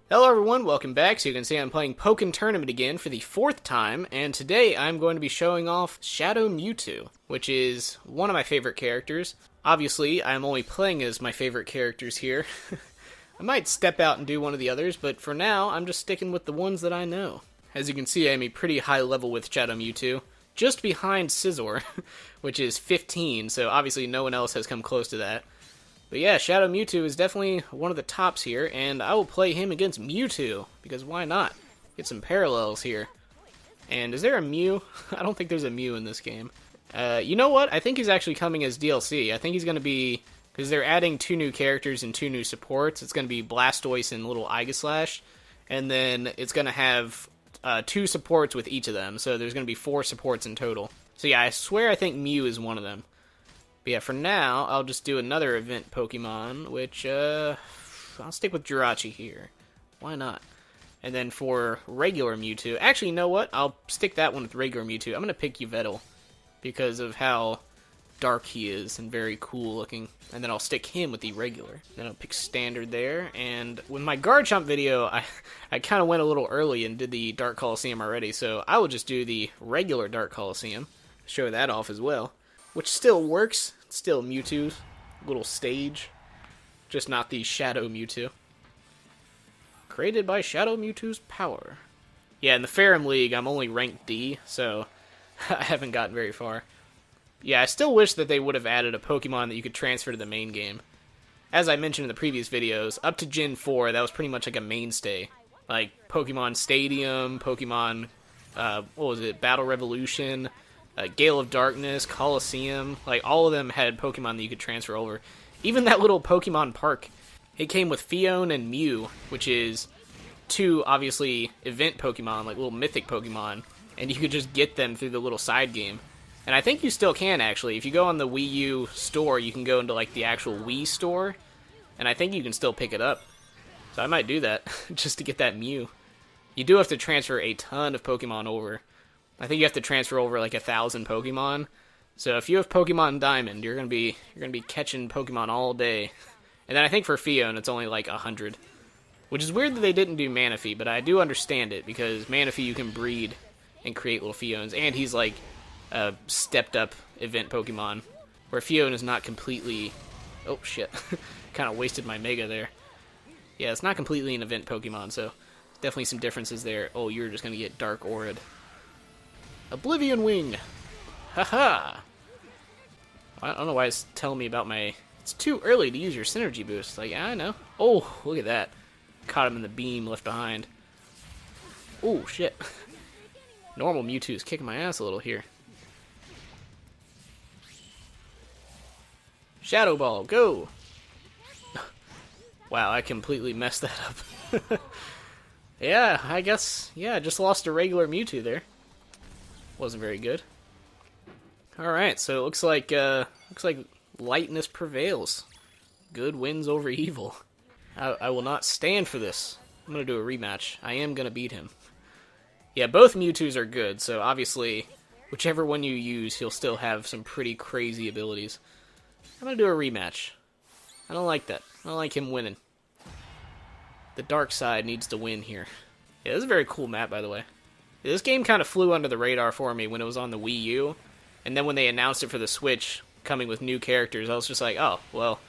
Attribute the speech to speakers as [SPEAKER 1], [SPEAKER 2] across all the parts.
[SPEAKER 1] Hello everyone, welcome back. So you can see I'm playing Pokken Tournament again for the fourth time, and today I'm going to be showing off Shadow Mewtwo, which is one of my favorite characters. Obviously, I'm only playing as my favorite characters here. I might step out and do one of the others, but for now, I'm just sticking with the ones that I know. As you can see, I'm a pretty high level with Shadow Mewtwo, just behind Scizor, which is 15, so obviously no one else has come close to that. But yeah, Shadow Mewtwo is definitely one of the tops here, and I will play him against Mewtwo, because why not? Get some parallels here. And is there a Mew? I don't think there's a Mew in this game. You know what? I think he's actually coming as DLC. I think he's going to be, because they're adding 2 new characters and 2 new supports. It's going to be Blastoise and Little Aegislash, and then it's going to have 2 supports with each of them, so there's going to be 4 supports in total. So yeah, I swear I think Mew is one of them. But yeah, for now, I'll just do another event Pokemon, which, I'll stick with Jirachi here. Why not? And then for regular Mewtwo, actually, you know what? I'll stick that one with regular Mewtwo. I'm going to pick Yveltal, because of how dark he is and very cool looking. And then I'll stick him with the regular. Then I'll pick Standard there. And with my Garchomp video, I kind of went a little early and did the Dark Coliseum already, so I will just do the regular Dark Coliseum. Show that off as well. Which still works. It's still Mewtwo's little stage. Just not the Shadow Mewtwo. Created by Shadow Mewtwo's power. Yeah, in the Ferrum League, I'm only ranked D, so I haven't gotten very far. Yeah, I still wish that they would have added a Pokemon that you could transfer to the main game. As I mentioned in the previous videos, up to Gen 4, that was pretty much like a mainstay. Like Pokemon Stadium, Pokemon, what was it, Battle Revolution, Gale of Darkness, Coliseum, like all of them had Pokemon that you could transfer over. Even that little Pokemon Park, it came with Fion and Mew, which is 2, obviously, event Pokemon, like little mythic Pokemon, and you could just get them through the little side game. And I think you still can, actually. If you go on the Wii U store, you can go into like the actual Wii store, and I think you can still pick it up. So I might do that, just to get that Mew. You do have to transfer a ton of Pokemon over. I think you have to transfer over like 1,000 Pokemon. So if you have Pokemon Diamond, you're gonna be catching Pokemon all day. And then I think for Fion, it's only like 100, which is weird that they didn't do Manaphy, but I do understand it because Manaphy you can breed and create little Fions, and he's like a stepped up event Pokemon, where Fion is not completely. Oh shit, kind of wasted my Mega there. Yeah, it's not completely an event Pokemon, so definitely some differences there. Oh, you're just gonna get Dark Aurid. Oblivion Wing! Haha! I don't know why it's telling me about my... It's too early to use your Synergy Boost. Like, yeah, I know. Oh, look at that. Caught him in the beam left behind. Oh, shit. Normal Mewtwo is kicking my ass a little here. Shadow Ball, go! Wow, I completely messed that up. Yeah, I guess... Yeah, I just lost a regular Mewtwo there. Wasn't very good. Alright, so it looks like lightness prevails. Good wins over evil. I will not stand for this. I'm going to do a rematch. I am going to beat him. Yeah, both Mewtwo's are good, so obviously, whichever one you use, he'll still have some pretty crazy abilities. I'm going to do a rematch. I don't like that. I don't like him winning. The dark side needs to win here. Yeah, this is a very cool map, by the way. This game kind of flew under the radar for me when it was on the Wii U, and then when they announced it for the Switch, coming with new characters, I was just like, oh, well,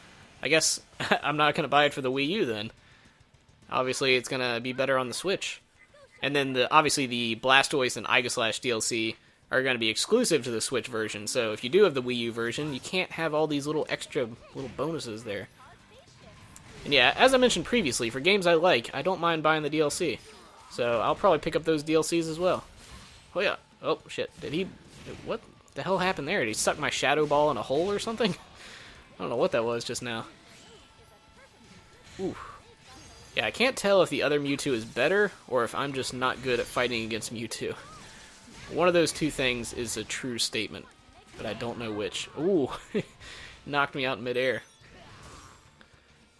[SPEAKER 1] I guess I'm not going to buy it for the Wii U then. Obviously, it's going to be better on the Switch. And then, obviously, the Blastoise and Aegislash DLC are going to be exclusive to the Switch version, so if you do have the Wii U version, you can't have all these little extra little bonuses there. And yeah, as I mentioned previously, for games I like, I don't mind buying the DLC. So I'll probably pick up those DLCs as well. Oh yeah. Oh shit. Did he... What the hell happened there? Did he suck my Shadow Ball in a hole or something? I don't know what that was just now. Ooh. Yeah, I can't tell if the other Mewtwo is better, or if I'm just not good at fighting against Mewtwo. One of those two things is a true statement, but I don't know which. Ooh. Knocked me out in midair.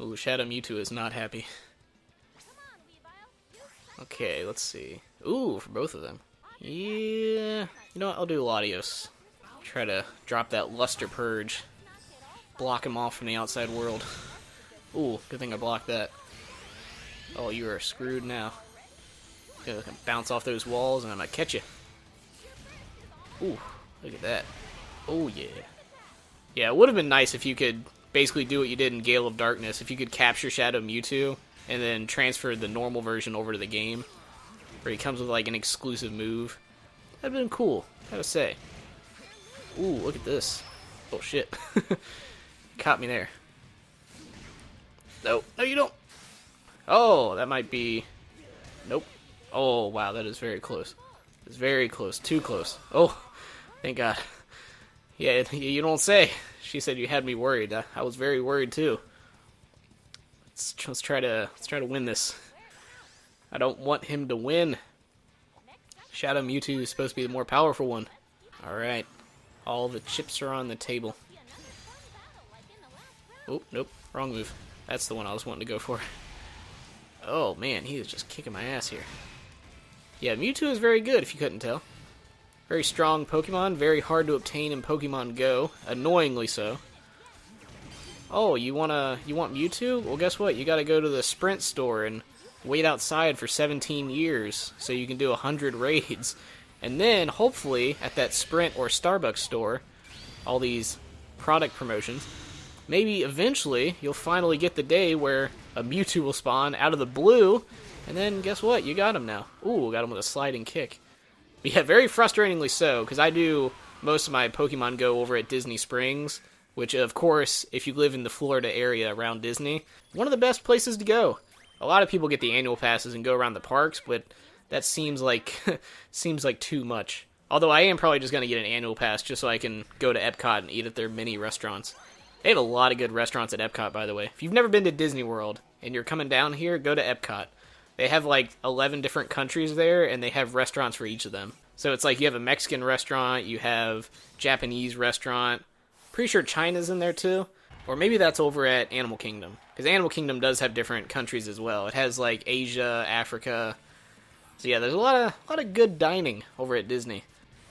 [SPEAKER 1] Ooh, Shadow Mewtwo is not happy. Okay, let's see. Ooh, for both of them. Yeah, you know what, I'll do Latios. Try to drop that Luster Purge. Block him off from the outside world. Ooh, good thing I blocked that. Oh, you are screwed now. Gonna bounce off those walls and I'm gonna catch you. Ooh, look at that. Oh, yeah. Yeah, it would have been nice if you could basically do what you did in Gale of Darkness. If you could capture Shadow Mewtwo and then transfer the normal version over to the game, where he comes with like an exclusive move. That'd have been cool, gotta say. Ooh, look at this. Oh, shit. Caught me there. No, no you don't. Oh, that might be... Nope. Oh, wow, that is very close. It's very close. Too close. Oh, thank God. Yeah, you don't say. She said you had me worried. I was very worried, too. Let's try to win this. I don't want him to win. Shadow Mewtwo is supposed to be the more powerful one. Alright. All the chips are on the table. Oh, nope. Wrong move. That's the one I was wanting to go for. Oh, man. He is just kicking my ass here. Yeah, Mewtwo is very good, if you couldn't tell. Very strong Pokemon. Very hard to obtain in Pokemon Go. Annoyingly so. Oh, you want Mewtwo? Well, guess what? You gotta go to the Sprint store and wait outside for 17 years so you can do 100 raids. And then, hopefully, at that Sprint or Starbucks store, all these product promotions, maybe eventually you'll finally get the day where a Mewtwo will spawn out of the blue, and then guess what? You got him now. Ooh, got him with a sliding kick. But yeah, very frustratingly so, because I do most of my Pokemon Go over at Disney Springs, which, of course, if you live in the Florida area around Disney, one of the best places to go. A lot of people get the annual passes and go around the parks, but that seems like too much. Although I am probably just going to get an annual pass just so I can go to Epcot and eat at their mini restaurants. They have a lot of good restaurants at Epcot, by the way. If you've never been to Disney World and you're coming down here, go to Epcot. They have like 11 different countries there, and they have restaurants for each of them. So it's like you have a Mexican restaurant, you have Japanese restaurant. Pretty sure China's in there too. Or maybe that's over at Animal Kingdom. Because Animal Kingdom does have different countries as well. It has like Asia, Africa. So yeah, there's a lot of good dining over at Disney.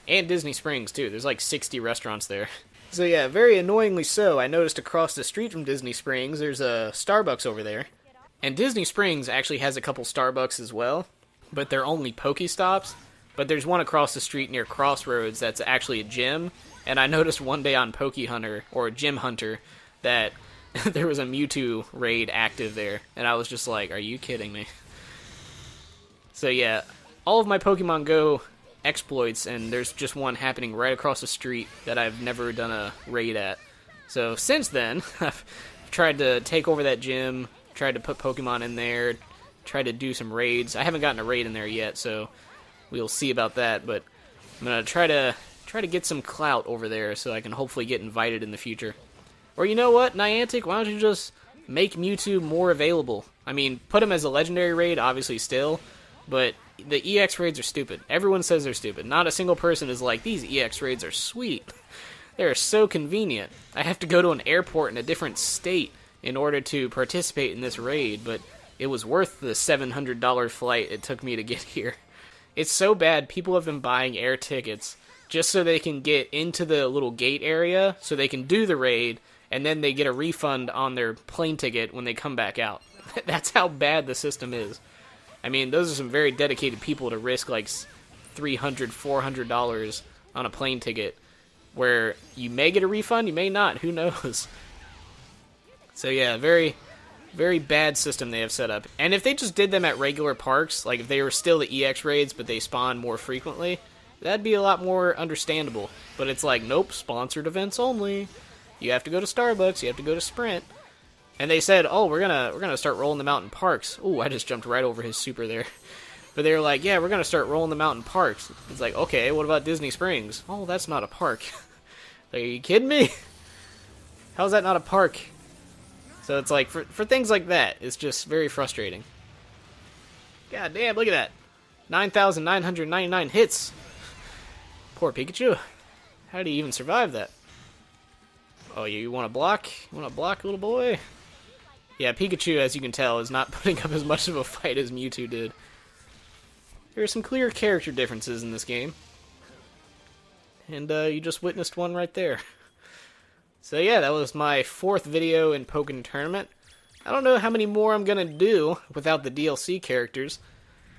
[SPEAKER 1] And Disney Springs too. There's like 60 restaurants there. So yeah, very annoyingly so, I noticed across the street from Disney Springs, there's a Starbucks over there. And Disney Springs actually has a couple Starbucks as well, but they're only Pokestops. But there's one across the street near Crossroads that's actually a gym. And I noticed one day on Poke Hunter, or Gym Hunter, that there was a Mewtwo raid active there. And I was just like, are you kidding me? So yeah, all of my Pokemon Go exploits, and there's just one happening right across the street that I've never done a raid at. So since then, I've tried to take over that gym, tried to put Pokemon in there, tried to do some raids. I haven't gotten a raid in there yet, so we'll see about that, but I'm going to try to get some clout over there so I can hopefully get invited in the future. Or you know what, Niantic, why don't you just make Mewtwo more available? I mean, put him as a legendary raid, obviously still, but the EX raids are stupid. Everyone says they're stupid. Not a single person is like, these EX raids are sweet. They're so convenient. I have to go to an airport in a different state in order to participate in this raid, but it was worth the $700 flight it took me to get here. It's so bad, people have been buying air tickets just so they can get into the little gate area, so they can do the raid, and then they get a refund on their plane ticket when they come back out. That's how bad the system is. I mean, those are some very dedicated people to risk like $300, $400 on a plane ticket, where you may get a refund, you may not, who knows. So yeah, very, very bad system they have set up. And if they just did them at regular parks, like if they were still the EX raids but they spawn more frequently, that'd be a lot more understandable. But it's like, nope, sponsored events only. You have to go to Starbucks, you have to go to Sprint. And they said, oh, we're gonna start rolling them out in parks. Ooh, I just jumped right over his super there. But they were like, yeah, we're gonna start rolling them out in parks. It's like, okay, what about Disney Springs? Oh, that's not a park. Like, are you kidding me? How's that not a park? So it's like, for things like that, it's just very frustrating. God damn, look at that. 9,999 hits. Poor Pikachu. How did he even survive that? Oh, you want to block? You want to block, little boy? Yeah, Pikachu, as you can tell, is not putting up as much of a fight as Mewtwo did. There are some clear character differences in this game. And you just witnessed one right there. So yeah, that was my 4th video in Pokken Tournament. I don't know how many more I'm gonna do without the DLC characters.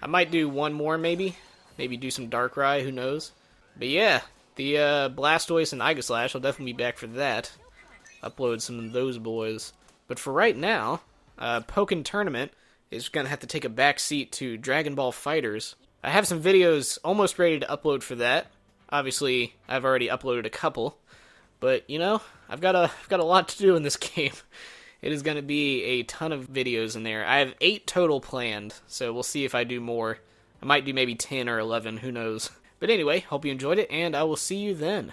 [SPEAKER 1] I might do one more, maybe. Maybe do some Darkrai, who knows. But yeah, the Blastoise and Aegislash, I'll definitely be back for that. Upload some of those boys. But for right now, Pokken Tournament is gonna have to take a back seat to Dragon Ball FighterZ. I have some videos almost ready to upload for that. Obviously, I've already uploaded a couple. But, you know, I've got a lot to do in this game. It is going to be a ton of videos in there. I have 8 total planned, so we'll see if I do more. I might do maybe 10 or 11, who knows. But anyway, hope you enjoyed it, and I will see you then.